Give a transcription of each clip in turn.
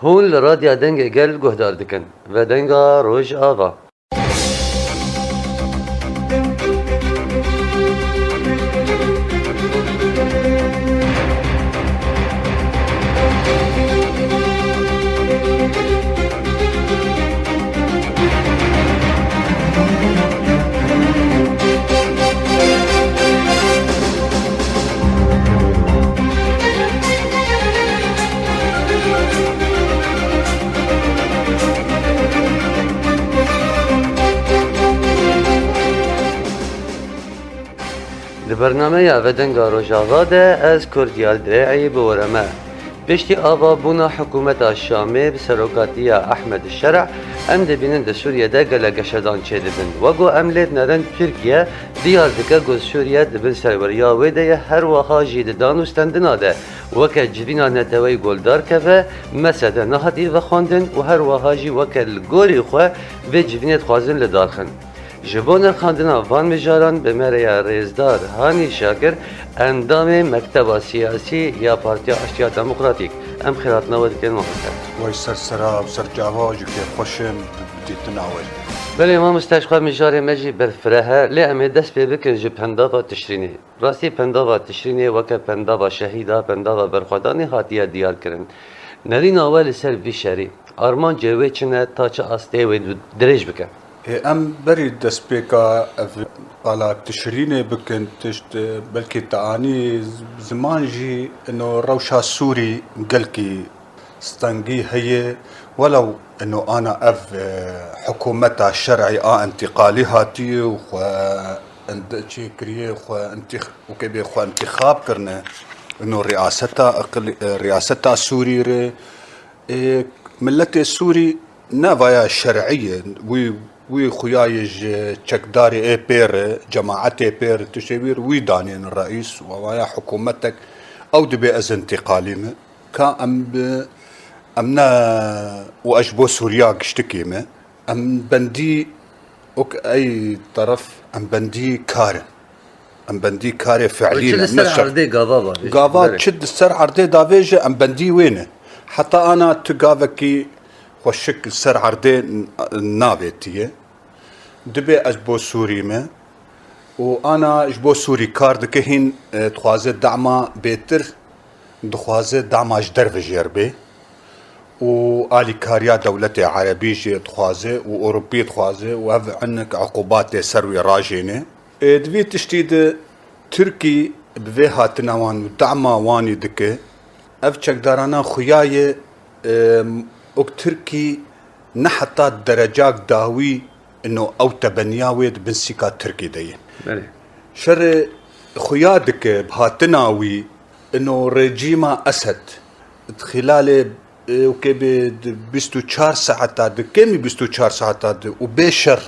هون لراديا دنگا گل گهدار دکن و دنگا روش آوا. برنامه و دنگا روژاوا ده از کردیال درعی بورمه بشتی آوا بونا حکومت شامه بسروکاتی احمد الشرع ام دبینن ده سوریه ده گله گشدان چه دبن وگو املید ندن ترکیه دیار دکه گوز سوریه دبن سروریا و ده هر وها جید دانوستندنا ده وکه جبینا نتوی گلدار که و مسده نهاتی و خواندن و هر وها جی وکه الگوری خواه و جبینت خوازن لدارخن جبون خواندن وان مجاران به مریا رزدار هانی شاکر اندام مکتب سیاسی یا پارتی اشتیا دموکراتیک ام خیرات نود کن محکم وای سرسرا و سرجاواج که خوشم دیتناول بله ما مستشفى مجاري مجي بالفراها لأمي دست بكن جي بندابا تشريني راسي بندابا تشريني وكا بندابا شهيدا بندابا برخداني هاتيا ديار كرن نرين أول سر في شري أرمان جوي چنه تاچه أستي ودريج بكن ام بري دسبيكا على تشريني بكن تشت بلكي تعاني زمان جي انه روشا سوري قلكي ستنجي هي ولو انه انا اف حكومتها الشرعي انتقالي هاتي و اندشي كريه وكبي خو انتخاب كرنا انه رئاستها السوري ملتي السوري نافايا الشرعيه وي خيايج تشكداري اي بير جماعتي بير تشوير وي دانين الرئيس ويا حكومتك او دبي از انتقالي امنا واجبو سوريا قشتكيمه ام بندي اوك اي طرف ام بندي كاري فعليا تشد السر عردي قافا تشد السر عردي دافيجا ام بندي وينه حتى انا تقافكي وشكل سر عردي نابتيه دبي اجبو سوري ما وانا اجبو سوري كارد كهين تخوازي دعما بيتر دخوازي دعما جدر فجيربي وآلي كاريا دولتي عربية تخوازي وأوروبية تخوازي وهذا عندك عقوبات سروي راجيني دبي تشتيد تركي بفيها تنوان ودعما واني دكي أفشك دارانا خياية اوك تركي نحطات درجات داوي انه او تبنياويد بنسيكا تركي دي شر خيادك بهاتناوي انه رجيما اسد خلال وكبي بستو 4 ساعات كمي بستو 4 ساعات وبشر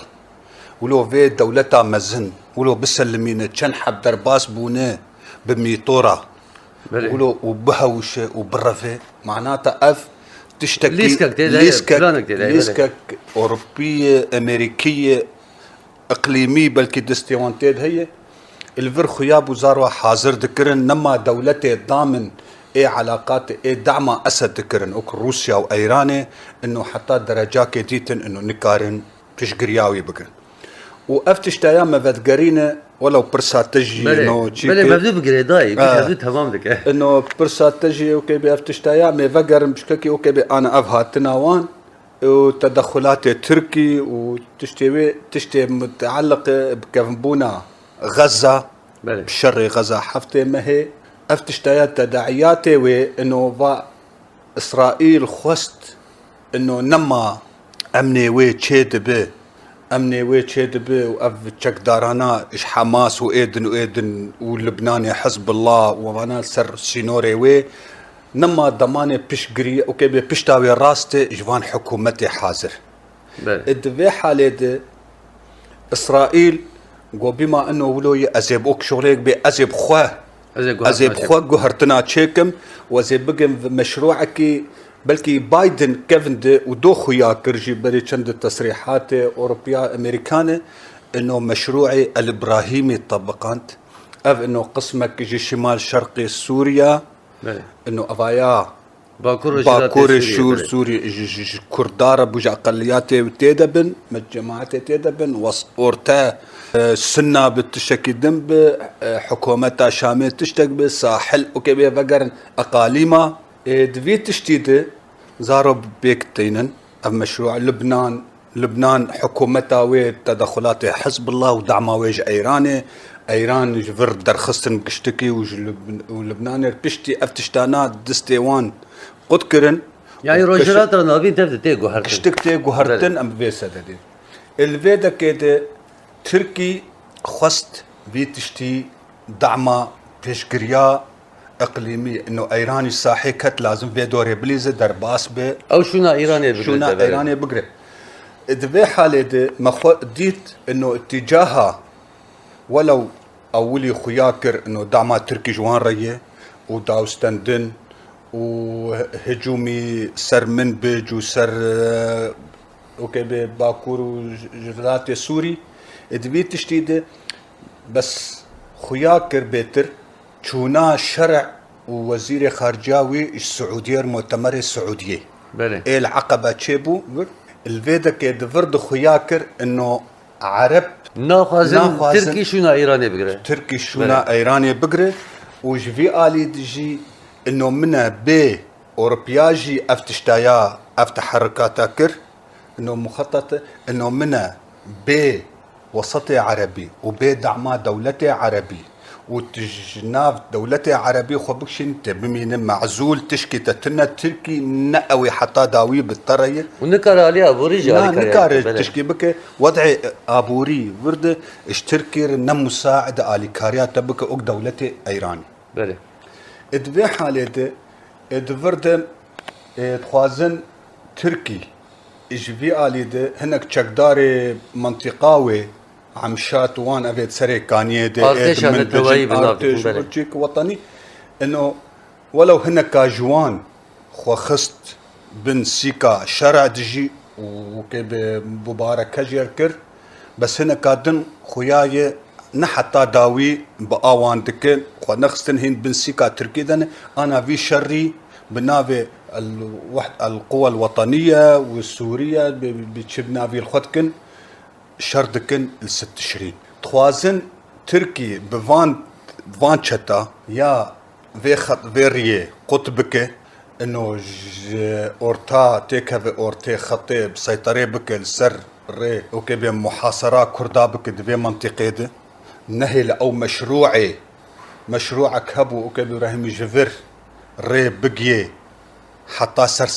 ولو في دولتا مزن ولو بسلمين تشنحب درباس بونه بميطورة ولو وبهوش وبرفه معناتها تشتكي ليسكك أوروبية أمريكية إقليمية بلكي دستيوانتيد هي الفر خياب وزاروا حاضر ذكرن نما دولتي ضامن ايه علاقات ايه دعما اسد ذكرن اوك روسيا وايران انه حتى درجات ديتن انه نكارن تشقرياوي بكن وافتشتايا ما بدقرينه ولو برساتجي انه بلي مبدو بقريداي مبدو تمام دك انه برساتجي اوكي بافتشتايا ما فقر مشككي اوكي انا افها تناوان وتدخلات تركي تشتي متعلقه بكفبونا غزه بشر غزه حفتي ما هي افتشتايات تداعياتي وانه با اسرائيل خست انه نما امني وي تشيد به وأف تشك دارانا إش حماس وإيدن ولبنان حزب الله وانا سر سينوري وي نما ضمانه بشقري اوكي بشتاوي راستي جوان حكومتي حاضر الدفي حالة إسرائيل بما انه ولو ازيب اوك شغليك بازيب خواه قهرتنا تشيكم وازيب بقم مشروعك بلكي بايدن كيفن ودوخو يا كرجي بري چند تصريحات أوروبية أمريكانة إنه مشروعي الإبراهيمي طبقانت أف إنه قسمك يجي شمال شرقي سوريا إنه أفايا باكور الشور سوري كردارة بوج أقلياتي تيدبن مجموعات تيدبن وصورتا السنة بتشكي دنب حكومتا شامل تشتك ساحل وكبي فقر أقاليما دفي تشتيد زارو بيكتينن مشروع لبنان حكومتا وتدخلات حزب الله ودعما ويج ايران جفر درخستن قشتكي ولبنان بشتي افتشتانات دستيوان قد كرن يعني روجرات رنابين تبدأ تيجو هرتن قشتك تيجو هرتن ام بيسا دي الفيدا كده تركي خست في تشتي دعما بيشقريا اقليمي انه ايراني صاحي كت لازم في دوري بليزه درباس به او شونا ايراني بقري شونا ايراني بقري دبي حالة دي ديت انه اتجاهها ولو اولي خياكر انه دعما تركي جوان ريه وداوستندن وهجومي سر منبج وسر اوكي باكور وجرات سوري دبي تشتيده بس خياكر بيتر شونا شرع ووزير خارجاوي السعودية المؤتمر السعودية بله العقبة تشيبو الفيدا كيد فرد خياكر انه عرب ناخذن تركي شونا ايراني بقري تركي شونا ايراني بقري وجفي آلي دجي انه منا بي اوروبياجي افتشتايا افتحركاتا كر انه مخطط انه منا بي وسطي عربي وبي دعما دولتي عربي وتجناف دولتي عربي خبكش انت بمين معزول تشكي تتنا تركي نقوي حتى داوي بالطريق ونكر عليها ابوري لا نكر تشكي بك وضع ابوري ورد اشتركر نم مساعد الي كاريا تبك اوك دولتي ايراني بله ادبي حالته ادفرد تخوازن تركي اجبي الي ده هناك تشكداري منطقاوي عمشات وان افيت سري كانيه دي ارتش على التواي بالنافذ وطني انه ولو هنا كاجوان خو خست بن سيكا شرع دجي وكيب مبارك كجيركر بس هنا كادن خوياي نحطا داوي باوان دكن خو نخستن هين بن سيكا تركيدن انا في شري بنافي القوى الوطنيه والسوريه بتشبنا في الخدكن شردكن الست تشرين توازن تركي بفان شتا يا في خط فيريه قطبك انه اورتا تيكا في اورتي خطي بسيطري بك السر ري وكبي محاصرة كردا بك دبي منطقة دي نهل او مشروعك هبو وكبي رحم جفر ري بقيه حتى سر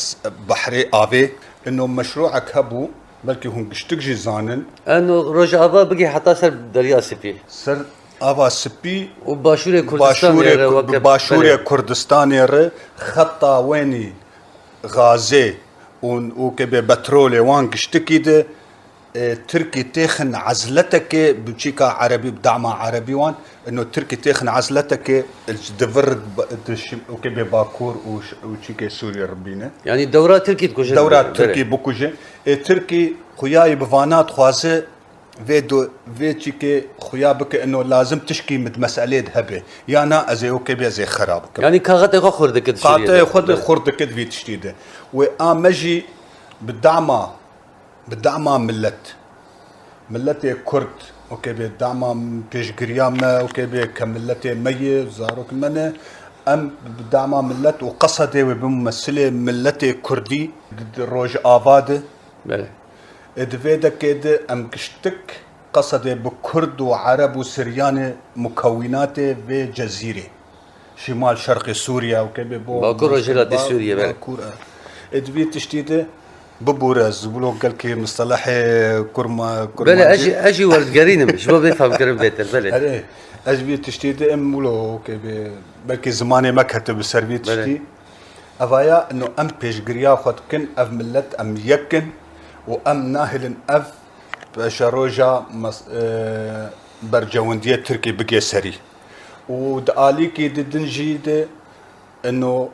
بحري افي انه مشروعك هبو بلكي هون قشتكجي زانن انه رجع ابا بقي حتى سر دريا سبي سر ابا سبي وباشوري كردستان خطا ويني غازي وكبي بترولي وان قشتكي ده تركي تيخن عزلتك بشيكا عربي بدعمة عربي وان انه تركي تيخن عزلتك الدفر وكبي باكور وشيكا سوريا ربينا يعني دورات تركي تكوجه دورات تركي بكوجه تركي خوياي بفانات خوازه فيدو فيتشيكي خويا بك انه لازم تشكي مد مسألة هبه يانا ازي وكبي ازي خراب يعني كاغتي خردك قاطع خد خردك في تشتيده وامجي بالدعمة ملتي كرد اوكي بالدعمة بيش قريامة اوكي كملتي مي زاروك منه ام بالدعمة ملت وقصدي وبممثلة ملتي كردي ضد روج افاده بله ادفيدا كده ام كشتك قصدي بكرد وعرب وسريان مكونات في جزيرة شمال شرق سوريا وكبي باكور رجلات سوريا بله ادفي تشتيده ببورز بلو قال كي مصطلح كرما بلا اجي ورد قرينم شو بيفهم كرم بيتر بلا اجي تشتيد ام بلو كي بلكي زماني ما كتب السيرفي تشتي افايا انه ام بيش قريا خد كن اف ملت ام يكن وام ناهل اف بشروجا برجونديه تركي بقي سري وداليكي دنجيد انه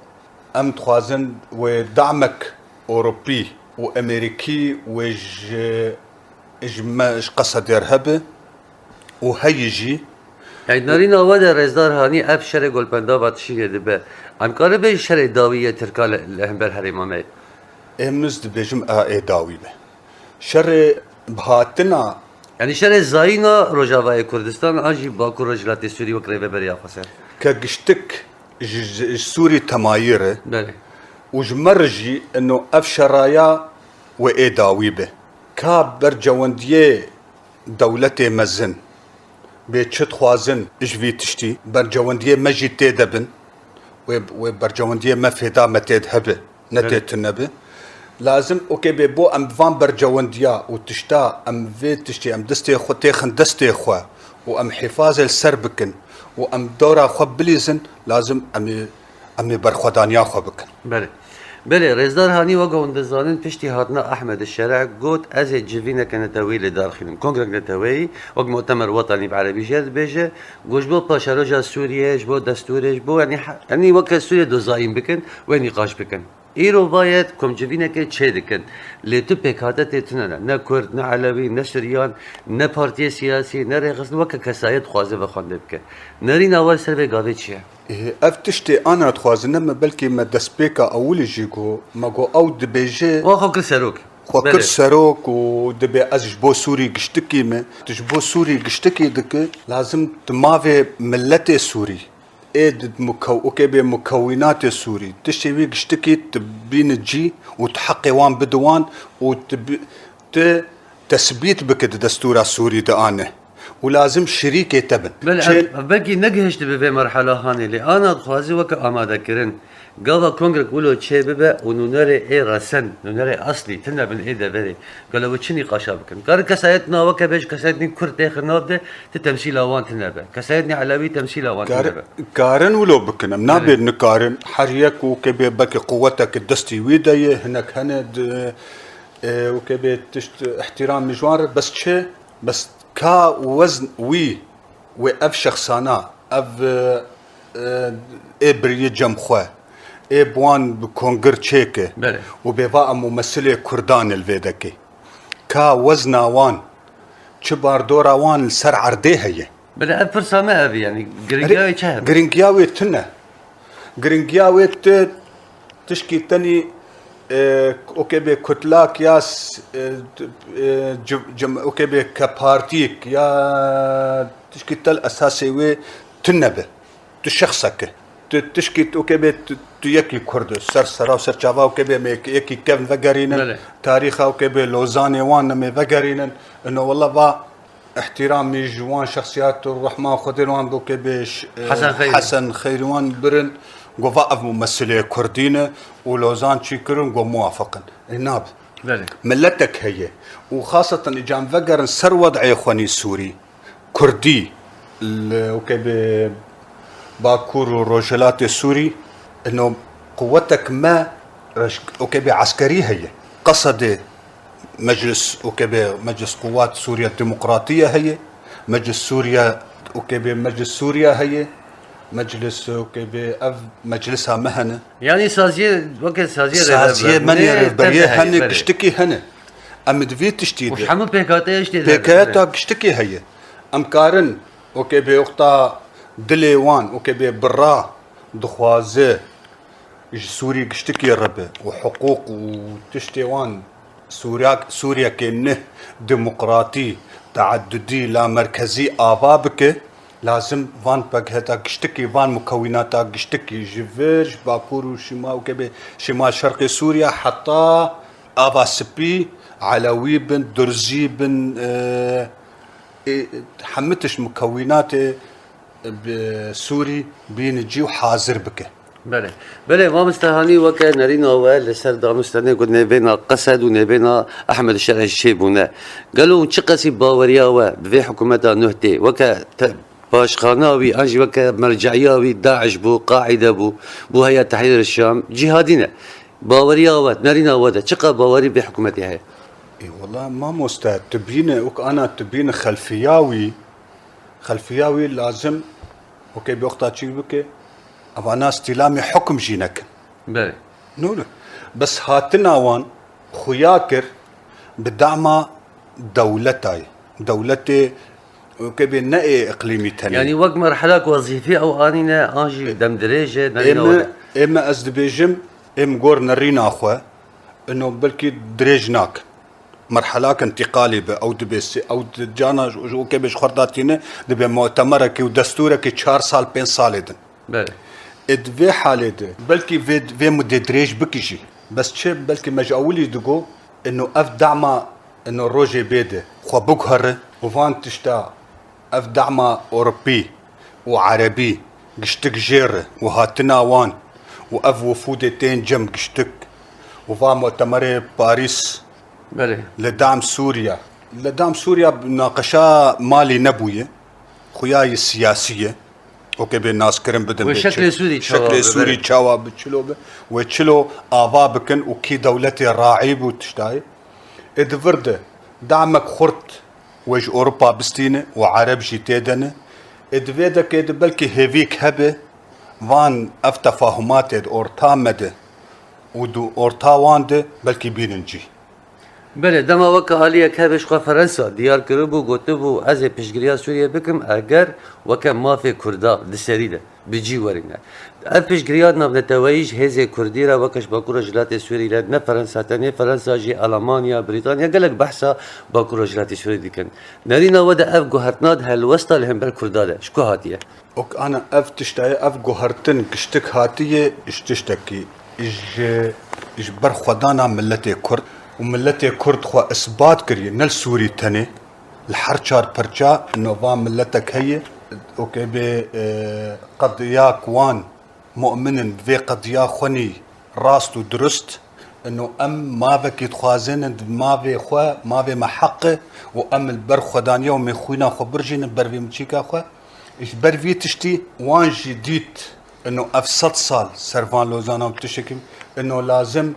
ام تخازن ودعمك أوروبي وأمريكي إج قصد يرهبه وهيجي يعني نارينا ودا رزدار هاني اف شر گل بندا باتشي دبه ام كار به شر داويه تركال الهمبر حريمامه امز دبيجم داوي به شر بهاتنا يعني شر زاينا روجاوا كردستان اجي باكو رجلات سوري وكريبه بريا خسر كقشتك سوري تمايره بله وجمرجي انه افشرايا داوي به كاب برجونديه دولتي مزن بيتشت خوازن ايش في تشتي برجونديه مجي تيدبن وبرجونديه ما في دامة تيدهبه نتيت النبي لازم اوكي بيبو ام فان برجونديا وتشتا ام في تشتي ام دستي خو تيخن دستي خو وام حفاظ السربكن وام دورا خو بليزن لازم امي برخدانيا خو بكن بله رزدار هاني وقوند زانن بشتي هاتنا احمد الشرع قوت از جفينا كانت تويل دارخين كونغرس نتوي وق مؤتمر وطني بعربي جد بيجه جوجبو باشاروجا سوريا جبو دستور جبو يعني وقت سوريا دو زايم بكن ونقاش بكن ایرو باید کم جوینه که چه دکن لیتو پکاته تیتونه نه کرد نه علوی نه سریان نه پارتی سیاسی نه رئیس وقت کسایت خوازه بخونده بکن نرین اول سر به گاوی چیه؟ افتشتي انا تخوازن ما بلكي ما دسبيكا اول جيكو ما جو او دبيجي واخو كل سروك خوكر سروك ودبي ازجبو سوري قشتكي ما تجبو سوري قشتكي دك لازم تمافي ملتي سوري ايد اوكي مكونات السوري تشتي قشتكي تبين تجي وتحقي وان بدوان تثبيت بك الدستور السوري دانه ولازم شريكه تبن بلكي نجهشت بفي مرحله هاني اللي انا خوازي وك اماده كرن قال كونغرس قولوا تشي ببا ونونري اي رسن نونري اصلي تنا بن اي دبري قالوا وتشني قاشابكن قال كسايتنا وك بيج كسايتني كرت اخر نابده تتمثيل اوان تنبا كسايتني علوي تمثيل اوان تنبا كارن ولو بكن منابر نكارن حريك وكبي بك قوتك الدستي ويداي هناك هند وكبي احترام مجوار بس تشي بس كا وزن واف شخصانا اف ابري جمخوا بوان بكونغر تشيكي وبيبقى ممثلة كردان الفيدكي كا وزنا وان تشبار دورا وان السر عردي هي بلا فرصة ما أبي يعني جرينجياوي شهر جرينجياوي تنا جرينجياوي تشكي تاني اوكي بكتلاك ياس اوكي بكبارتيك يا تشكي تل اساسي وي تنبه تشخصك تشكي اوكي تيكي كرد سر وسر جافا اوكي يكي كيفن فقرين تاريخها اوكي لوزاني وان مي فقرين انه والله با احترام جوان شخصيات الرحمن خديروان اوكي حسن خيروان برن قفاء ممثلة كردينة ولوزان شكرن وموافقا ناب ملتك هي وخاصة إجام فقر سر وضعي إخواني السوري كردي اوكي باكور وروجلات السوري انه قوتك ما اوكي عسكري هي قصد مجلس اوكي مجلس قوات سوريا الديمقراطية هي مجلس سوريا اوكي مجلس سوريا هي مجلس اوكي مجلسها مهنه يعني سازيه وقت سازيه من بريه هن قشتكي هن ام دفي تشتي وش حمل بيكاتي اشتي بيكاتا قشتكي هي ام كارن اوكي بيوقتا دليوان اوكي برا دخوازه سوري قشتكي ربه وحقوق وتشتيوان سوريا كنه ديمقراطي تعددي لا مركزي ابابك لازم فان باكهتا قشتكي فان مكوناتها قشتكي جيفيرج باكور وشمال وكبي شمال شرقي سوريا حتى افا سبي علوي بن درزي بن حمتش مكونات بسوري بينجي وحاضر بك بله ما مستهاني وكا نرينا وال لسر دامستاني قلنا بينا قسد ونبينا احمد الشرع الشيبونا قالوا نشقسي باوريا بفي حكومتها نهتي وكا باشخاناوي انجي وكا مرجعياوي داعش بو قاعده بو هي تحرير الشام جهادنا باوريا نرينا ودا شقا باوري بحكومتها هي اي والله ما مستعد تبين انا تبين خلفياوي لازم اوكي بوقتها تشي بك افانا استلامي حكم جينك بله نقول بس هاتنا وان خياكر بدعمة دولتي وكبي نقي اقليمي تاني يعني وقت مرحلة وظيفية او انينا انجي دم دريجة نرينا اما ودا اما از دبيجم ام غور نرينا اخوا انه بلكي دريجناك مرحلة انتقالي او دبيسي او جانا جو كبيش خرداتينه دبي مؤتمرك ودستورك 4 سال 5 سال دن بله ادفي حالي ده بلكي في مدة دريج بكيشي بس شي بلكي مجاولي دقو انه اف دعما انه روجي بيده خو بكهر وفان تشتا اف دعما اوروبي وعربي قشتك جير وهاتنا وان واف وفودتين جم قشتك وفا مؤتمر باريس بله لدعم سوريا مناقشة مالي نبوية خياي السياسية اوكي بالناس كرم بدن والشكل سوري شكل سوري تشاوا بتشلو وتشلو افابكن وكي دولتي راعيب وتشتاي ادفرد دعمك خرط وج اوروبا بستينه وعرب جيتيدنه ادفيدك بلكي هيفيك هبه وان افتفاهمات اورتامده ودو اورتاواند بلكي بيننجي بله دما وقت حاليا كهبش خوا فرنسا ديار كربو گوتبو از پیشگیری سوریه بکم اگر وکم مافی کردا دسریده بجی ورینه اف پیشگیریات ناو نتوایج هزه کردی را وکش باکور جلات سوری لد نه فرنسا تنه فرنسا جی المانیا بریتانیا گلک بحثا باکور جلات سوری دیکن نرینا ودا اف گوهرتناد هل وسط لهم بر کرداده شکو هاتیه اوك انا اف تشتاي اف جوهرتن كشتك هاتيه اشتشتكي اج بر خدانا ملتي كرد وملتي كرد خو اثبات كري نل سوري تاني الحرشار برجا انه فام ملتك هي اوكي بي قد ياك وان مؤمن في قد يا خني راست ودرست انه ام ما بك يتخازن ما في خو ما في محق وام البر خدان يوم خوينا خو برجين برفي مشيكا خو ايش برفي تشتي وان جديد انه افسد صال سرفان لوزانا وتشكم انه لازم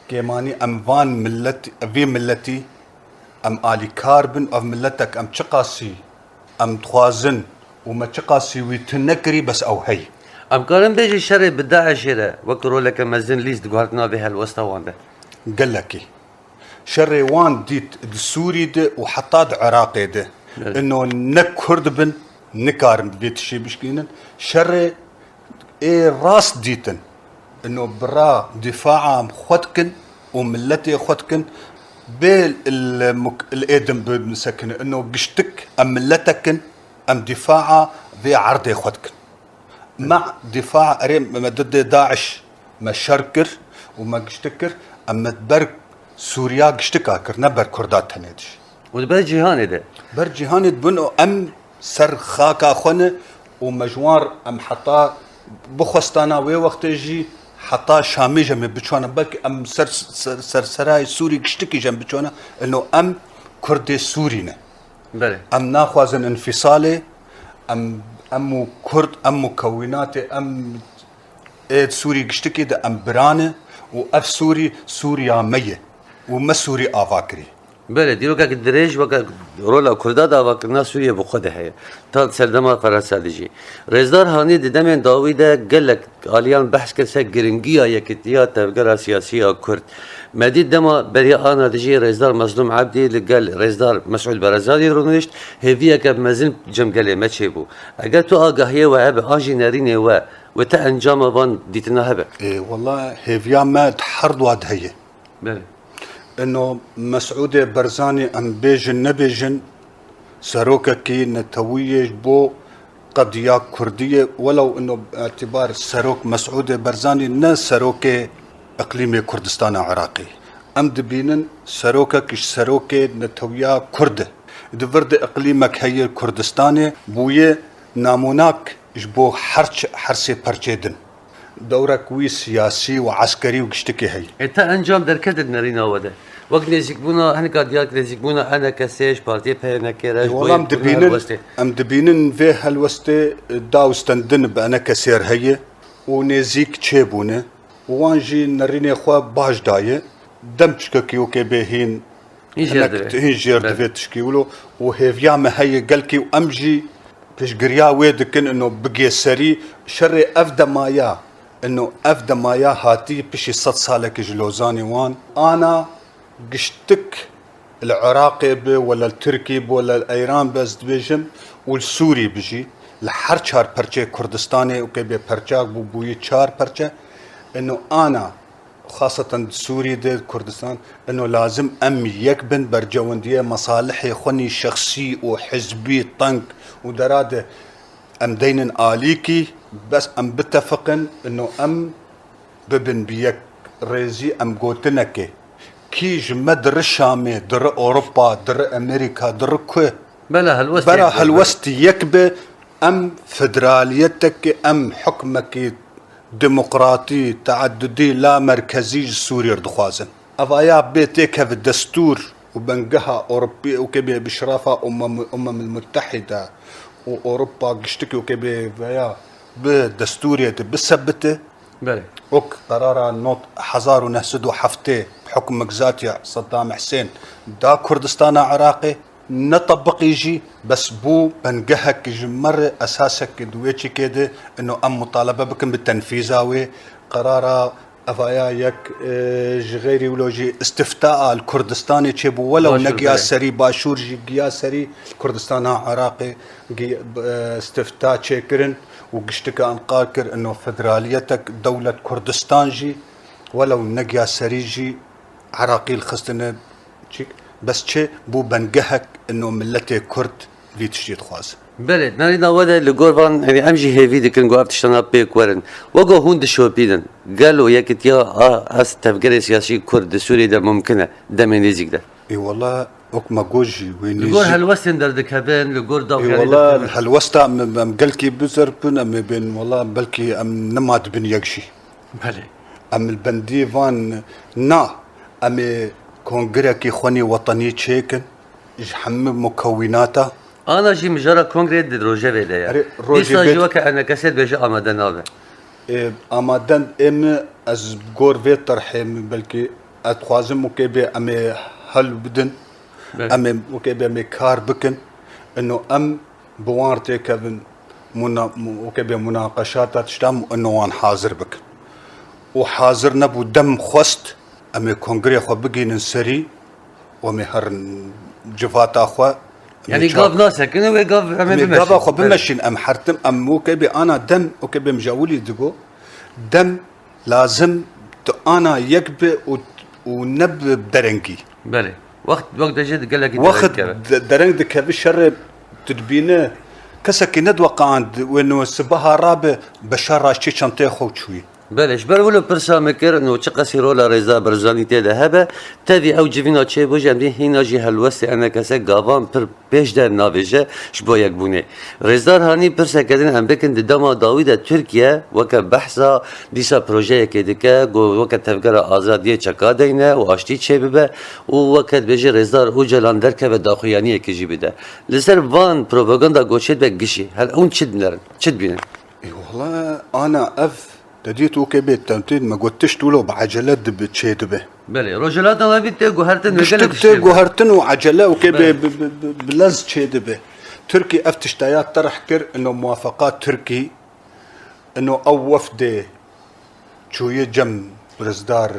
كيماني ام فان ملتي في ملتي ام الي كاربن او ملتك ام تشقاسي ام تخازن وما تشقاسي ويتنكري بس او هي ام كارن بيجي شر بداعش هذا وكرو لك مزن ليست گوهرتنا به الوسط وانده قال لك شري وان ديت السوري ده وحطاد عراقي ده انه نك كرد بن نكارم بيت شي بشكينن شري ايه راس ديتن انه برا دفاع خدكن وملتي خدكن بال الادم بمسكن انه قشتك ام ملتكن ام دفاع ذي عرضي خدكن مع دفاع اريم ضد داعش ما شركر وما قشتكر اما تبرك سوريا قشتكاكر نبر كردات تنيدش والبر جهان ده بر جهان بنو ام سر خاكا خونه ومجوار ام حطا بخستانا وي وقت يجي حطا شامي جنب بتشوانا بلكي ام سراي سوري قشتكي جنب بتشوانا انه ام كردي سورينا بله ام ناخوازن انفصالي ام كرد ام مكونات ام ايد سوري قشتكي ده ام برانه واف سوريا ميه وما سوري افاكري بله دیرو که دريج وقت رولا کردا دا وقت ناس سوریه بخوده هي تا سردما فرنسا دیجی رزدار هانی دیدم داویده گلک آلیان بحث کرد گرنگیا یکتیا تفکر سیاسی کرد مدید دما بري انا دیجی رزدار مظلوم عبدی لقال رزدار مسعود برزادی رونشت هیویا که مزن جمگله ما چه بو اگر تو آگاهیه و عب آنجی نرینه و تا انجام وان دیتنا هبه ايه والله هيفيا ما تحرض واد هي بله انه مسعود برزاني ام بيجن نبيجن سروككي نتويج بو قضية كردية ولو انه باعتبار سروك مسعود برزاني ناس سروك اقليمي كردستان عراقي ام دبينن سروكك سروك نتويا كرد دفرد اقليمك هي كردستاني بويه ناموناك جبو حرسي برجيدن دورك وي سياسي وعسكري وقشتكي هي تا انجام در کدد نرینا وده وقت نزیک بونا هنگا دیار نزیک بونا انا کسیش پارتی په نکراج والله ام دبينن في هالوسته داوستندن بانا كسير هي ونزيك تشيبونه وانجي نريني خوا باش دايه دمشككي وكي بهين هين دفيت تشكيولو وهيفيا ما هي قالكي وامجي فيش قريا ويدكن انه بقي سري شري افدا مايا انه افدا مايا هاتي بشي 6 سالك جلوزاني وان انا قشتك العراقي بي ولا التركي بي ولا الايران بس دبيجم والسوري بيجي لحر شار برچه كردستاني وكبي برچاك بو بوي شار برچه انه انا خاصة سوري دي كردستان انه لازم ام يكبن برجوندية مصالحي خوني شخصي وحزبي طنك ودرادة ام دينن آليكي بس ام بتفقن انه ام ببن بيك ريزي ام قوتنكي كي جمد الشامي در اوروبا در امريكا در كوي بلا هالوست يكبه ام فدراليتك ام حكمك ديمقراطي تعددي لا مركزي سوريا دخوازن افايا بيتك في الدستور وبنقها اوروبي وكبي بشرافه المتحده واوروبا قشتكي وكبي فيا بدستوريه بثبته بله اوك قرار نوت حزار ونهسدو حفتي بحكم مجزاتي صدام حسين دا كردستان عراقي نطبق يجي بس بو بنقهك جمر اساسك دويتشي كده انه ام مطالبه بكم بالتنفيذ قرار افايا يك جغيري ولوجي استفتاء الكردستاني تشبو ولو نقيا سري باشور جي قيا سري كردستان عراقي استفتاء تشكرن وقشتك انقاكر انه فدراليتك دولة كردستان جي ولو نقيا سري جي عراقي الخستنه بس تشي بو بنقهك انه ملتي كرد لي تشتيت خواز بله نرينا ودا لغورفان يعني امجي هيفي دي كن غوارت شتنا بيك ورن وقو هون دشو بيدن قالوا ياكت يا اس تفكير سياسي كرد سوري ده ممكنه ده من يزيك ده اي والله اوك ما جوجي وين لغور هالوستن دردك هبين لغور داو اي والله هالوستا ام قلكي بزر بن ام بين والله بلكي ام نمات بن يكشي بله ام البندي فان نا ام كونغريكي خوني وطني تشيكن يحمم مكوناته انا جي مجرى كونغري دي روجيفي ده روجي جواك انا كسيت بيجي امادن هذا امادن ام از غور في طرحم بلكي اتخوازم مكبي ام هل بدن ام مكبي ام كار بكن انه ام بوارتي كفن مكبي مناقشات تشتم انه وان حاضر بك وحاضر نبو دم خست امي كونغري خو بقين نسري ومهر جفات اخو يعني قاف ناسك انه قاف امي بمشي قاف اخو بمشي ام حرتم ام مو كبي انا دم وكبي مجاولي دقو دم لازم انا يكبي ونب بدرنجي بله وقت جد قال لك وقت درنج كبي شر تدبينه كسكي ندوق عند وانه سبها رابع بشار راشي شنطه خو شوي بلش برولو برسا مكر انه تشقسي رولا رضا برزاني تيدا هبه تدي او جيفينا تشي بوجه امدي هينا جي هلوستي انا كسا قافان پر پیش در ناویجه شبو یک بونه رزدار هانی پرسا کردن هم بکن دما داوید ترکیه وکا بحثا دیسا پروژه که دکه وکا تفکر آزادیه چکا دینه و آشتی چه ببه و وکا بجه رزدار او جلان درکه و داخویانیه که جی بده لسر وان پروپاگاندا گوشید بگشی هل اون چید بنرن چید بینن والله انا تديت وكبيت تمتين ما قلتش تولو بعجلات بتشيدبه بلي رجلات الله بيت جوهرتن وقالت جوهرتن وعجلات وكبي بلز تشيدبه تركي افتشتايات طرح كر انه موافقات تركي انه او وفد شويه جم برزدار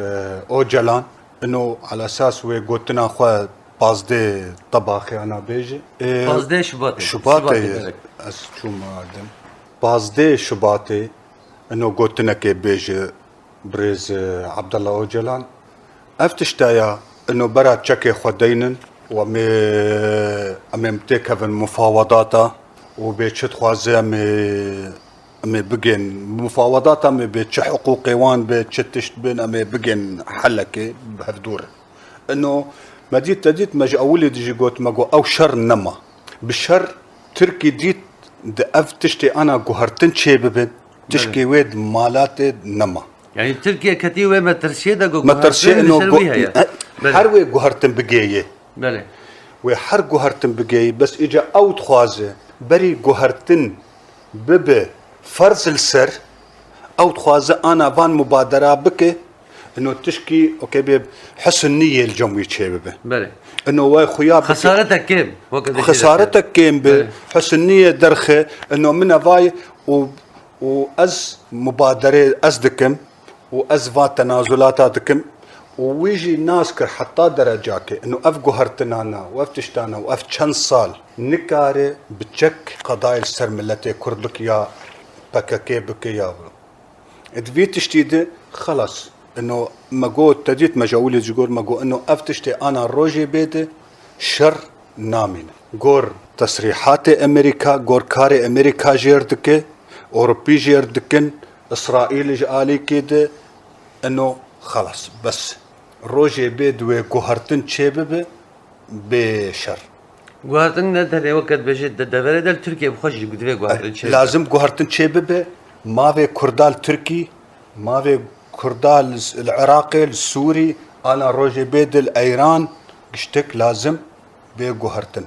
اوجلان انه على اساس وقلتنا خو بازدي طباخي انا بيجي بازدي شباطي شو ما ادم بازدي شباطي انه قلتنا كي بيجي بريز عبد الله اوجلان افتشتايا انه برا تشكي خدينن ومي متكفن مفاوضاتا وبيتشت خوازي امي بقين مفاوضاتا امي بيتش حقوقي وان بيتشتشت بين امي بقين حلكي بهفدور انه ما ديت ما اولي ديجي قلت ما او شر نما بالشر تركي ديت افتشتي انا قهرتن شيببن تشكي ويد مالات نما يعني تركيا كتيوه ما ترشيدا ما ترشي انه حروي قهرتن بقيه بله وحر قهرتن بقيه بس اجا او تخوازه بري قهرتن ببه فرز السر او تخوازه انا فان مبادره بك انه تشكي اوكي حسن نيه الجمعيه شبابه بله انه واي خويا خسارتك كيم خسارتك كيم بحسن نيه درخه انه من فاي وأز مبادرة أزدكم وأز فات تنازلاتاتكم ويجي الناس كر حتى درجاك انه اف جوهرتنانا واف تشتانا واف چند سال نكاري بتشك قضايا السر ملتي كردك يا بكاكي بكي يا ادفي تشتيد خلص انه ماجو تديت مجاولي جور ماجو انه اف تشتي انا روجي بيدي شر نامين جور تصريحات امريكا جور كاري امريكا جيردك اوروبي جيردكن اسرائيل جالي كده انه خلص بس روجي بيدوي جوهرتن تشيبه بشر جوهرتن ده وقت بجد ده ده تركيا بخش قد في جوهرتن لازم جوهرتن تشيبه ما في كردال تركي ما في كردال العراقي السوري انا روجي بيد الايران قشتك لازم بجوهرتن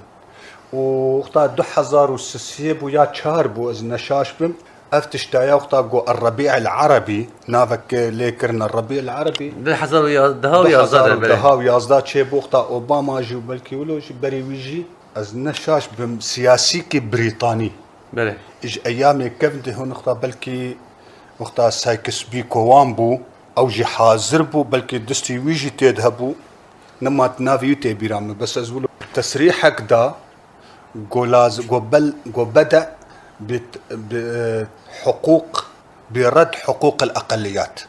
وقتا 2006 ويا شهر بو از نشاش بم افتش تايا وقتا جو الربيع العربي نافك ليكرنا الربيع العربي ده حصل يا دهاو يا زاد دهاو يا زاد شي وقتا اوباما جو بلكي ولو بري ويجي از نشاش بم سياسي كي بريطاني بله اج ايامي كيف هون وقتا بلكي وقتا سايكس بيكو وامبو او جي حاضر بو بلكي دستي ويجي تذهبوا نما تنافيو تبيرام بس ازولو تصريحك دا جولاز جو بدا بحقوق برد حقوق الاقليات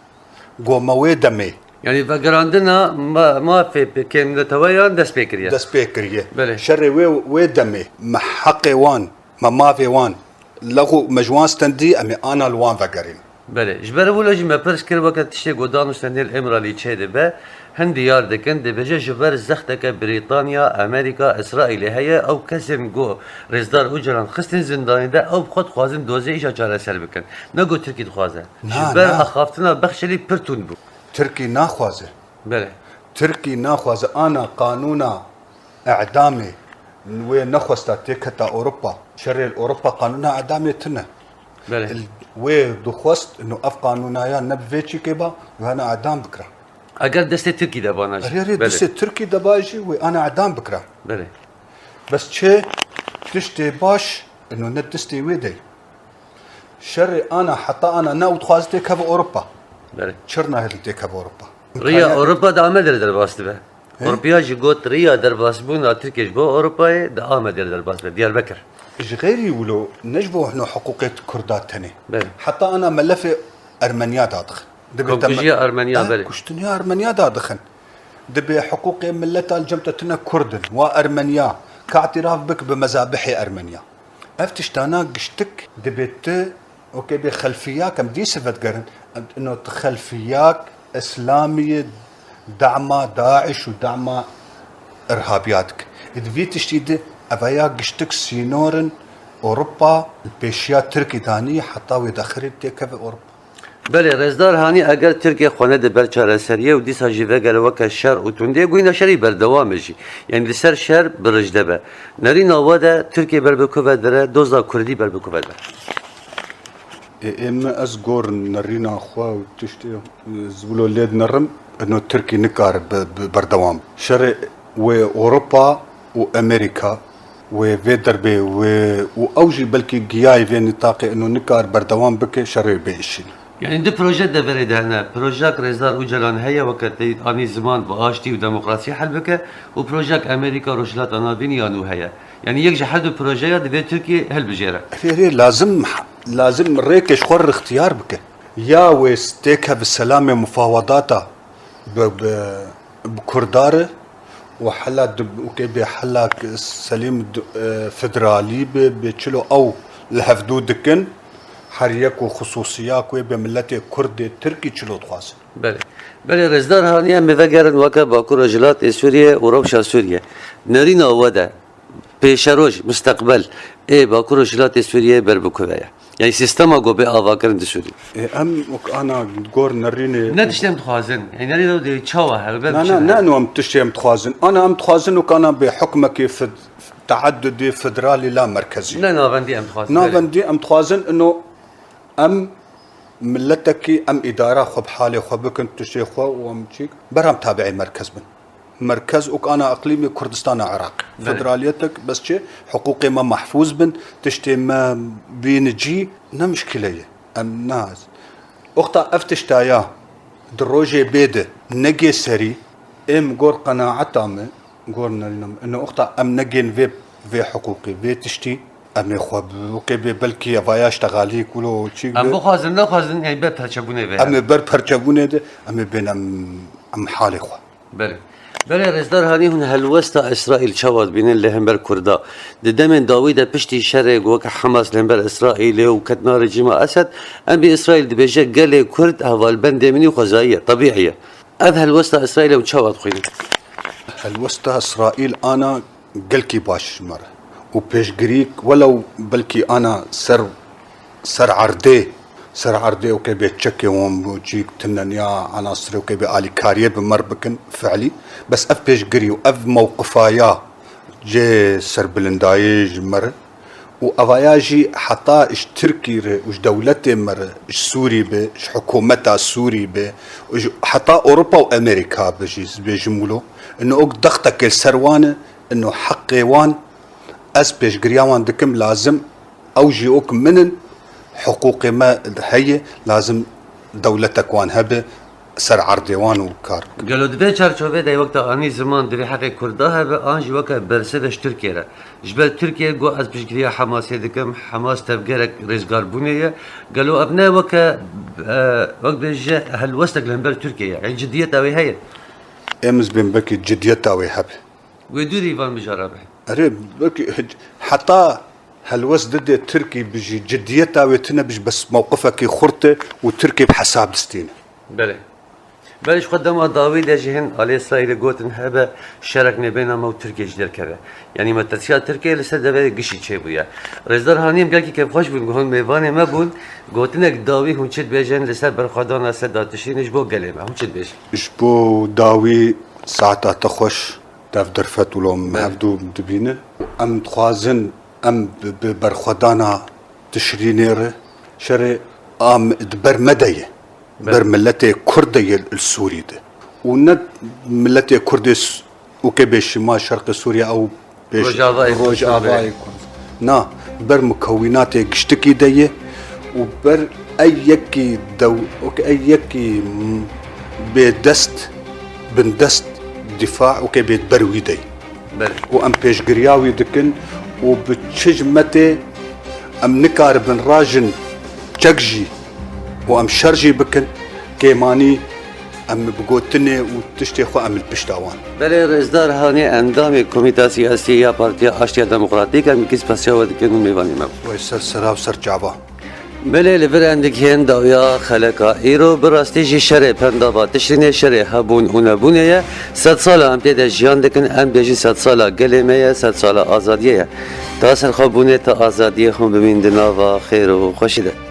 جو مويدمي يعني فقر عندنا ما في كلمة تويا دس بيكريا دس بيكريا بله شري ويدمي محقي وان ما في وان لغو مجوان ستندي امي انا الوان فقرين بله جبر ولا جي ما برس كل وقت تشتي قدام سنة الامرالي تشيد به هندي ياردكن دي بجا جبر زختك بريطانيا امريكا اسرائيل هي او كسم جو رزدار اجران خستن زنداني ده او بخد خوازن دوزي ايشا چاره سر بكن نگو تركي دخوازه جبر اخافتنا بخشلي پرتون بو تركي ناخوازه بله تركي ناخوازه انا قانونا اعدامي وين نخوستا تيكتا اوروبا شري اوروبا قانونا اعدامي تنا بله وي دخوست انه اف قانونا يا نبفيتشي كيبا وانا اعدام بكره اگر دست تركي ده باناج ريري دست تركي دباجي وانا اعدام بكره بله بس شي تشتي باش انه ندستي ويدي شري انا حتى انا ناو تخوازتي كف اوروبا بله شرنا هلتي كف اوروبا ريا اوروبا دا عمل در باست به اوروبا جي قوت ريا در باست بونا تركيش بو اوروبا دا عمل در باست به ديار بكر ايش غيري ولو نجبو احنا حقوقية كردات تاني بله حتى انا ملفي ارمنيا دادخن كوكوجيا ارمنيا بله كشتنيا ارمنيا دادخن دبي حقوقي ملتا الجمتتنا كردن وارمنيا كاعتراف بك بمذابح ارمنيا افتشتانا قشتك دبيت اوكي بخلفياك ام دي سفت قرن انه خلفياك اسلاميه دعم داعش ودعم ارهابياتك دبي تشتيد افايا قشتك سينورن اوروبا البيشيا تركي تاني حتى ويدخل تيكف اوروبا بله رزدار هانی اگر ترکیه خونه ده بر چاره سریه و دیسا جیوه گل وکه شر و تونده گوینا شری بردوام جی یعنی دی سر شر برجده به نری ناوا ده ترکیه بر بکوه داره دوزا کردی بر بکوه داره اما ازگور نرینا خواه و تشتی زبولو لید نرم انه تركي نكار بردوام شر و اوروبا و امريكا و في دربي و اوجي بلكي جياي في نطاقي انه نكار بردوام بك شر بيشين يعني دو بروجه ده بريد هنا بروجاك رزدار وجلان هيا وقت اني زمان باشتي وديمقراطيه حل بك وبروجاك امريكا روشلات انا بنيانو هيا يعني يكجي حد بروجيه دبي تركيا هل بجيره ري لازم ريكش خور اختيار بك يا وستيكها بالسلامه مفاوضاتها بكردار وحلا اوكي بحلا سليم فدرالي بتشلو او الهفدودكن حريك وخصوصيات بملتي كردي تركي تشلو تخاص بله رزدار هانيه مفجرن وكا باكو رجلات سوريا وروشا سوريا نرينا ودا بيشروج مستقبل اي باكو رجلات سوريا بربكويا يعني سيستما جو بي افاكرن دي سوريا ام انا غور نريني نتشتم تخازن يعني نريدو دي تشوا هربا لا نو ام تشتم تخازن انا ام تخازن وكان بحكمك في تعددي فدرالي لا مركزي لا نافندي ام تخازن نافندي ام تخازن انه ام ملتك ام اداره خب حالي خب كنت تشي خو وامشيك برام تابعي مركز من مركز وكأنا اقليمي كردستان عراق فدراليتك بس شي حقوقي ما محفوظ بن تشتي ما بينجي مشكله ام ناس اختا افتشتايا دروجي بيده نجي سري ام غور قناعتامه غورنا انه اختا ام نجين في حقوقي في تشتي ام يخوب وكي بلكي فاياش تغالي كلو شيء ام بخوازن نخوازن يعني باب هاتشبونه بها ام بر برچبونه ده ام بين ام حالي خو بله بله رزدار هانی هون هلوستا اسرائیل چواد بینن لهمبر کردا ددمن داوید پشتی شرق وک حماس لهمبر اسرائیل و کتنا رژیم اسد ام بی اسرائیل دبیجه گله کرد اول بند منی خزاییه طبیعیه اذ هلوستا اسرائیل و چواد خوینه هلوستا اسرائيل انا قلكي باش مره وبيش جريك ولو بلكي انا سر عردي وكي بيتشكي وجيك تننيا عناصري وكي بآلي كاريه بمربكن فعلي بس اف بيش جري واف موقفايا جي سر بلندايج مره وافاياجي حتى اش تركي اش دولتي مره اش سوري به اش حكومتها سوري به حتى اوروبا وامريكا بيجمولو انه اوك ضغطك السروانه انه حقي وان اس بيش جرياوان دكم لازم اوجي اوك من حقوقي ما هي لازم دولتك وان هبه سر عردوان وكار قالوا دبي چارچوبه دی وقت آنی زمان دری حق کردا هبه آنجی وقت برسدش ترکیه را جبل ترکیه گو از بشگریا حماسی دکم حماس تفگرک رزگار بونیه قالوا ابناء وقت بيجي هلوستك لهمبر تركيا يعني جدية اوي هي امز بين بكي جديتها ويهبه ويدوري فان بجربه قريب بكي حتى هالوس ضد تركي بيجي جديتها ويتنبج بس موقفك خرطه وتركي بحساب دستينه بله بلش قدم داوود جهن على اسرائيل قوتن هبه شاركنا بينما وتركيا جدر كذا يعني ما تسيال تركيا لسه دبي قشي شيء بويا رزدار هانيم قال كي كيف خوش بون هون ميفاني ما بون قوتنك داوي هون شد بيجن لسه برخدانا سداتشين ايش بو قليمه هون شد بيج ايش بو داوي ساعتها تخوش داف درفت ولهم هفدو دبينه ام تخوازن ام برخدانا تشرينيره شري ام دبر مديه بر ملتي كردية السوري ده وند ملتي كردي وكبي شمال شرق سوريا او روجافاي نا بر مكونات قشتكي ديه وبر ايكي دو ايكي بدست بندست دفاع وكبي بروي دي وام بيش قرياوي دكن وبتشجمتي ام نكار بن راجن تشجي وام شرجي بكن كيماني ام بقوتني وتشتي خو ام البشتاوان بله رزدار هاني اندام كوميتا سياسية بارتيا اشتيا ديمقراطيك ام كيس باسيا ودكن ميواني مب ويسر سرا وسر جابا بله لبر عندك هند داويا خلقا ايرو براستي جي شري پندابا تشريني شري هبون ونبونيا 100 سال ام تيدا جيان دكن ام بيجي 100 سال قلمية 100 سال آزادية تاسر خبوني تا آزادية هم بمين دناوا خير وخوشي ده